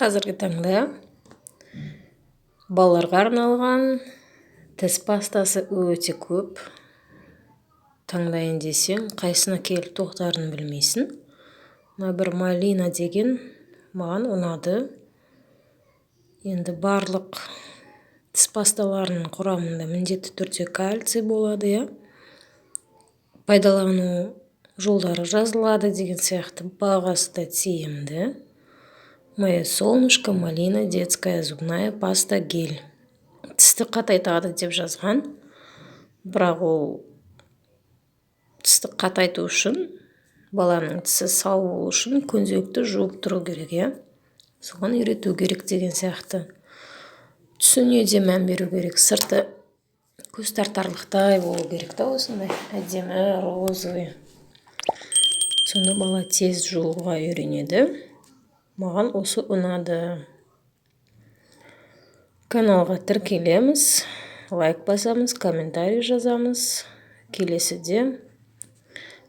Қазіргі таңда балаларға арналған тіс пастасы өте көп. Таңдайын десең, қайсына келіп тоқтарын білмейсің. Мына бір малина деген маған ұнады. Енді барлық тіс пасталарының құрамында міндетті түрде кальций болады, я. Пайдалану жолдары жазылады деген сияқты, бағасы да тиімді. Мое солнышко, малина, детская зубная паста, гель. Тісті қатайтады деп жазған. Бірақ ол тісті қатайту үшін, баланың тісі сау болу үшін күнделікті жуып тұру керек, я. Соған үйрету керек деген сияқты. Түсіне де мән беру керек. Сырты көз тартарлықтай болу керек та, осындай әдемі розовый. Сонда бала тез жууға үйренеді. Маған осы ұнады. Каналға тіркелеміз, лайк басамыз, комментарий жазамыз. Келесіде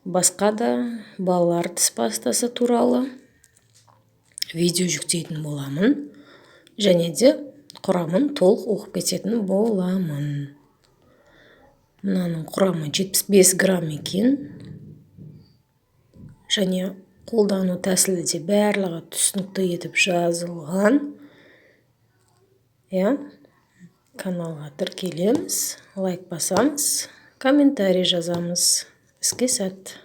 басқа да балалар тіс пастасы туралы видео жүктейтін боламын. Және де құрамын толық оқып кететін боламын. Мынаның құрамы 75 грамм екен. Және қолдану тәсілі де барлығы түсінікті етіп жазылған. Каналға тіркелеміз, лайк басамыз, комментарий жазамыз. Іске сәт.